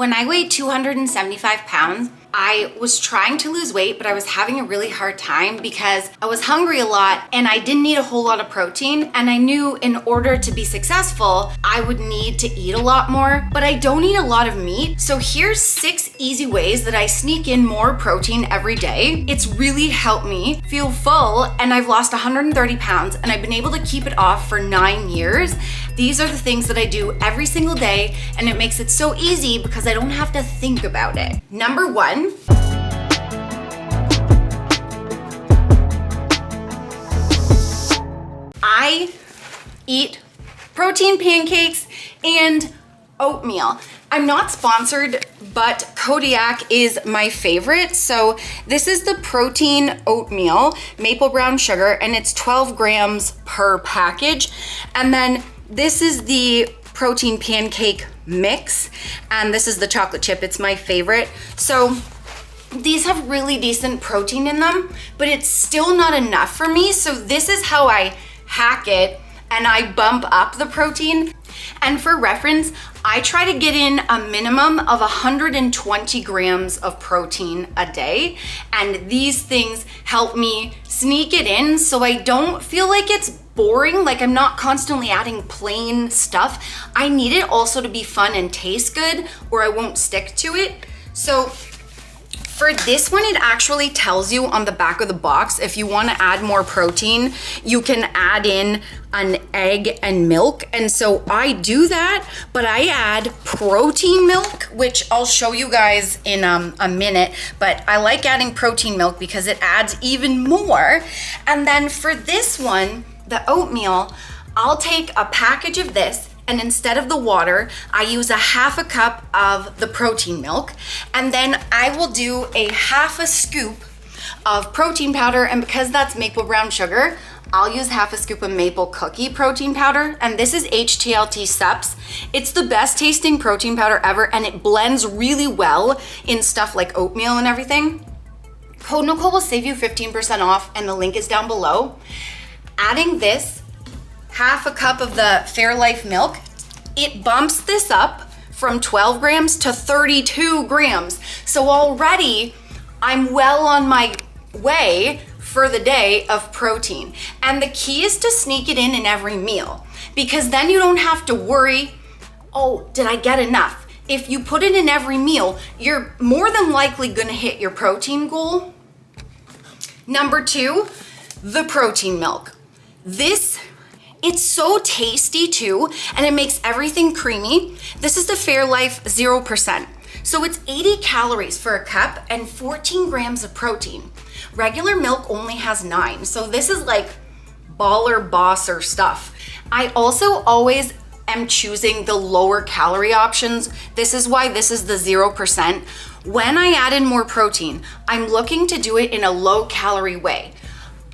When I weighed 275 pounds, I was trying to lose weight, but I was having a really hard time because I was hungry a lot and I didn't eat a whole lot of protein. And I knew in order to be successful, I would need to eat a lot more, but I don't eat a lot of meat. So here's 6 easy ways that I sneak in more protein every day. It's really helped me feel full, and I've lost 130 pounds and I've been able to keep it off for 9 years. These are the things that I do every single day, and it makes it so easy because I don't have to think about it. Number 1, I eat protein pancakes and oatmeal. I'm not sponsored, but Kodiak is my favorite. So this is the protein oatmeal, maple brown sugar, and it's 12 grams per package. And then this is the protein pancake mix, and this is the chocolate chip. It's my favorite. So these have really decent protein in them, but it's still not enough for me. So this is how I hack it, and I bump up the protein. And for reference, I try to get in a minimum of 120 grams of protein a day. And these things help me sneak it in so I don't feel like it's boring, like I'm not constantly adding plain stuff. I need it also to be fun and taste good, or I won't stick to it. So for this one, it actually tells you on the back of the box, if you want to add more protein, you can add in an egg and milk. And so I do that, but I add protein milk, which I'll show you guys in a minute. But I like adding protein milk because it adds even more. And then for this one, the oatmeal, I'll take a package of this, and instead of the water, I use a half a cup of the protein milk, and then I will do a half a scoop of protein powder, and because that's maple brown sugar, I'll use half a scoop of maple cookie protein powder, and this is HTLT Sups. It's the best tasting protein powder ever, and it blends really well in stuff like oatmeal and everything. Code Nicole will save you 15% off, and the link is down below. Adding this half a cup of the Fairlife milk, it bumps this up from 12 grams to 32 grams. So already I'm well on my way for the day of protein. And the key is to sneak it in every meal, because then you don't have to worry, oh, did I get enough? If you put it in every meal, you're more than likely gonna hit your protein goal. Number 2, the protein milk. It's so tasty too, and it makes everything creamy. This is the Fairlife 0%. So it's 80 calories for a cup and 14 grams of protein. Regular milk only has 9, so this is like baller bosser stuff. I also always am choosing the lower calorie options. This is why this is the 0%. When I add in more protein, I'm looking to do it in a low calorie way.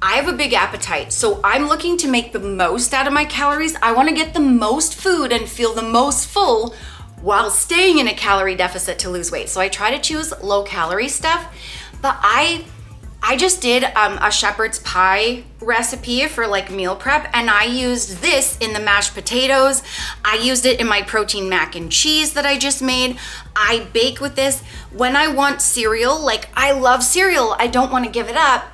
I have a big appetite, so I'm looking to make the most out of my calories. I want to get the most food and feel the most full while staying in a calorie deficit to lose weight. So I try to choose low calorie stuff, but I just did a shepherd's pie recipe for like meal prep, and I used this in the mashed potatoes. I used it in my protein mac and cheese that I just made. I bake with this. When I want cereal, like I love cereal, I don't want to give it up.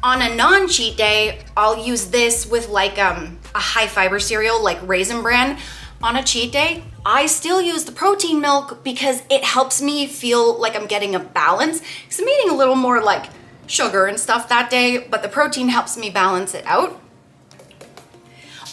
On a non-cheat day, I'll use this with like a high fiber cereal like Raisin Bran. On a cheat day, I still use the protein milk because it helps me feel like I'm getting a balance. Because I'm eating a little more like sugar and stuff that day, but the protein helps me balance it out.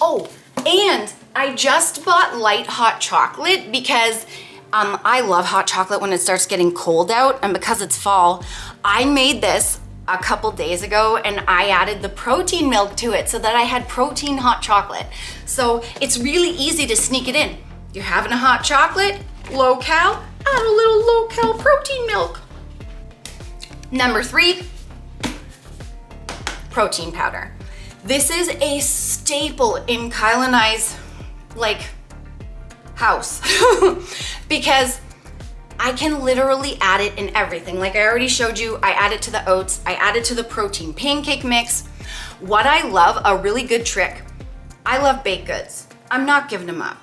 Oh, and I just bought light hot chocolate because I love hot chocolate when it starts getting cold out, and because it's fall, I made this a couple days ago and I added the protein milk to it so that I had protein hot chocolate. So it's really easy to sneak it in. You're having a hot chocolate, low cal, add a little low cal protein milk. Number 3, protein powder. This is a staple in Kyle and I's like house because I can literally add it in everything. Like I already showed you, I add it to the oats, I add it to the protein pancake mix. What I love, a really good trick, I love baked goods. I'm not giving them up.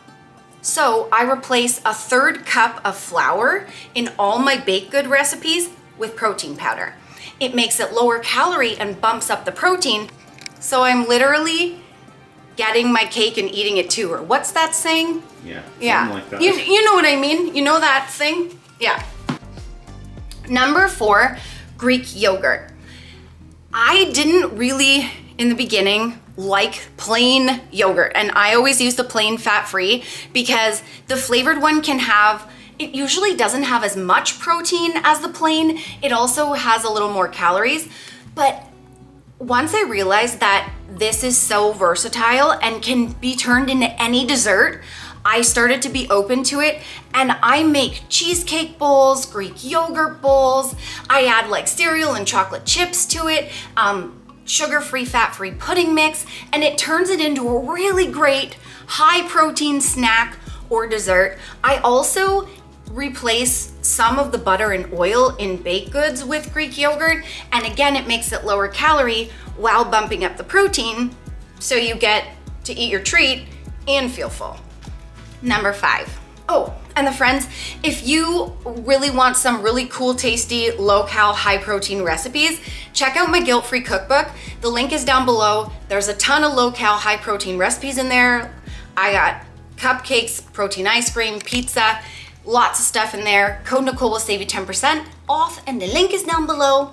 So I replace a 1/3 cup of flour in all my baked good recipes with protein powder. It makes it lower calorie and bumps up the protein. So I'm literally getting my cake and eating it too, or what's that saying? Yeah, something like that. You know what I mean? You know that thing? Yeah. Number 4, Greek yogurt. I didn't really, in the beginning, like plain yogurt, and I always use the plain fat-free because the flavored one it usually doesn't have as much protein as the plain. It also has a little more calories, but once I realized that this is so versatile and can be turned into any dessert, I started to be open to it, and I make cheesecake bowls, Greek yogurt bowls. I add like cereal and chocolate chips to it, sugar-free, fat-free pudding mix, and it turns it into a really great high-protein snack or dessert. I also replace some of the butter and oil in baked goods with Greek yogurt, and again, it makes it lower calorie while bumping up the protein, so you get to eat your treat and feel full. Number 5. Oh, and the friends, if you really want some really cool, tasty, low-cal, high-protein recipes, check out my guilt-free cookbook. The link is down below. There's a ton of low-cal, high-protein recipes in there. I got cupcakes, protein ice cream, pizza, lots of stuff in there. Code Nicole will save you 10% off, and the link is down below.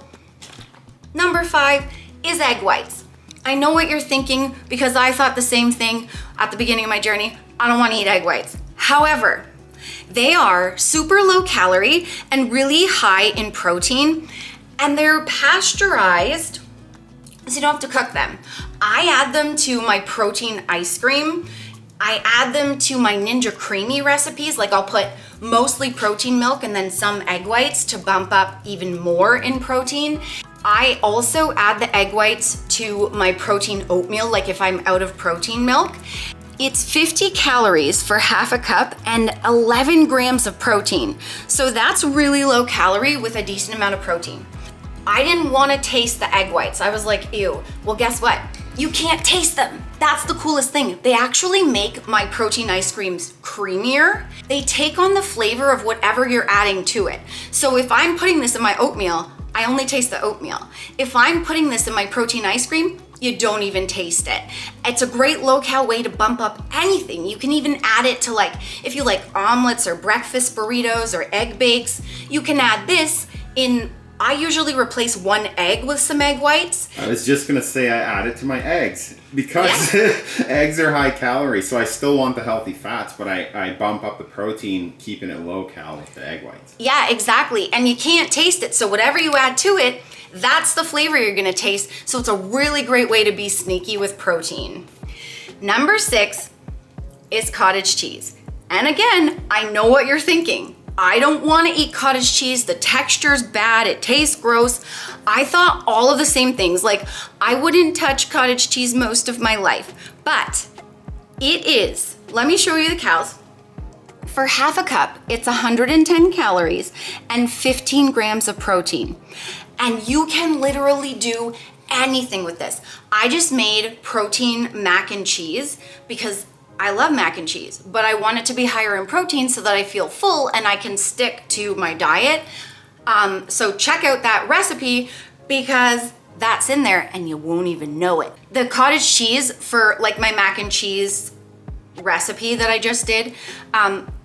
Number 5 is egg whites. I know what you're thinking because I thought the same thing at the beginning of my journey. I don't want to eat egg whites. However, they are super low calorie and really high in protein, and they're pasteurized, so you don't have to cook them. I add them to my protein ice cream. I add them to my Ninja Creamy recipes. Like I'll put mostly protein milk and then some egg whites to bump up even more in protein. I also add the egg whites to my protein oatmeal, like if I'm out of protein milk. It's 50 calories for half a cup and 11 grams of protein. So that's really low calorie with a decent amount of protein. I didn't want to taste the egg whites. I was like, ew. Well, guess what? You can't taste them. That's the coolest thing. They actually make my protein ice creams creamier. They take on the flavor of whatever you're adding to it. So if I'm putting this in my oatmeal, I only taste the oatmeal. If I'm putting this in my protein ice cream, you don't even taste it. It's a great low-cal way to bump up anything. You can even add it to, like, if you like omelets or breakfast burritos or egg bakes, you can add this in. I usually replace 1 egg with some egg whites. I was just gonna say I add it to my eggs because eggs are high calorie, so I still want the healthy fats, but I bump up the protein, keeping it low cal with the egg whites. Yeah, exactly. And you can't taste it, so whatever you add to it, that's the flavor you're gonna taste. So it's a really great way to be sneaky with protein. Number 6 is cottage cheese. And again, I know what you're thinking. I don't want to eat cottage cheese. The texture's bad. It tastes gross. I thought all of the same things. Like, I wouldn't touch cottage cheese most of my life, but it is. Let me show you the calories. For half a cup, it's 110 calories and 15 grams of protein. And you can literally do anything with this. I just made protein mac and cheese because I love mac and cheese, but I want it to be higher in protein so that I feel full and I can stick to my diet. So check out that recipe because that's in there and you won't even know it. The cottage cheese for like my mac and cheese recipe that I just did,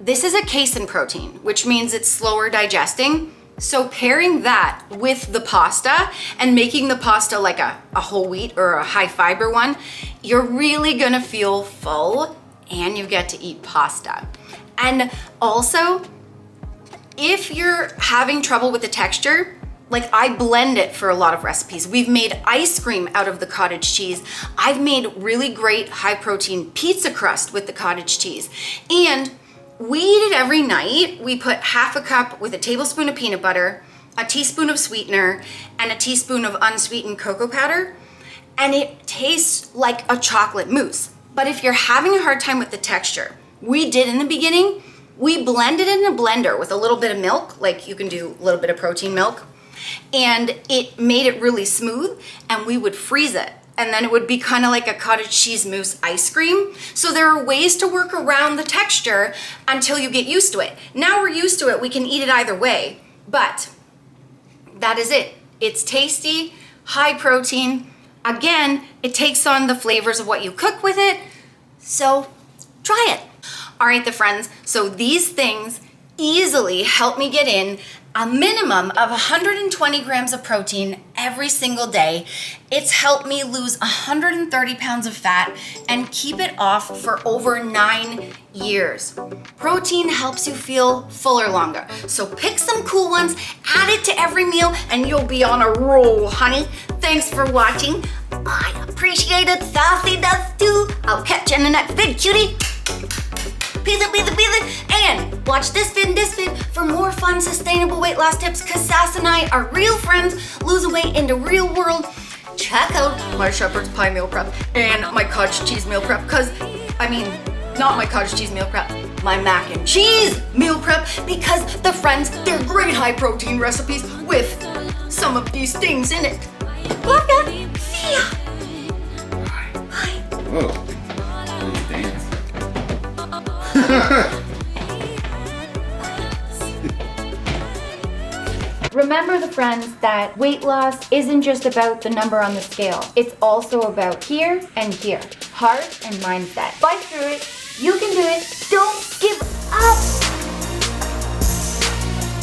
this is a casein protein, which means it's slower digesting. So pairing that with the pasta and making the pasta like a whole wheat or a high fiber one, you're really gonna feel full and you get to eat pasta. And also, if you're having trouble with the texture, like I blend it for a lot of recipes. We've made ice cream out of the cottage cheese. I've made really great high protein pizza crust with the cottage cheese. And we eat it every night. We put half a cup with a tablespoon of peanut butter, a teaspoon of sweetener, and a teaspoon of unsweetened cocoa powder. And it tastes like a chocolate mousse. But if you're having a hard time with the texture, we did in the beginning, we blended it in a blender with a little bit of milk, like you can do a little bit of protein milk, and it made it really smooth, and we would freeze it. and then it would be kind of like a cottage cheese mousse ice cream. So there are ways to work around the texture until you get used to it. Now we're used to it, we can eat it either way, but that is it. It's tasty, high protein. Again, it takes on the flavors of what you cook with it, so try it. All right, the friends, so these things easily help me get in a minimum of 120 grams of protein every single day. It's helped me lose 130 pounds of fat and keep it off for over 9 years. Protein helps you feel fuller longer. So pick some cool ones, add it to every meal, and you'll be on a roll, honey. Thanks for watching. I appreciate it. Sassy does too. I'll catch you in the next vid, cutie. Peace, and watch this vid for more fun, sustainable weight loss tips, because Sass and I are real friends, losing weight in the real world. Check out my shepherd's pie meal prep and my cottage cheese meal prep, not my cottage cheese meal prep, my mac and cheese meal prep, because the friends, they're great high protein recipes with some of these things in it. Love ya. See ya. Bye. Whoa. Let's dance. Remember, the friends, that weight loss isn't just about the number on the scale. It's also about here and here. Heart and mindset. Fight through it. You can do it. Don't give up.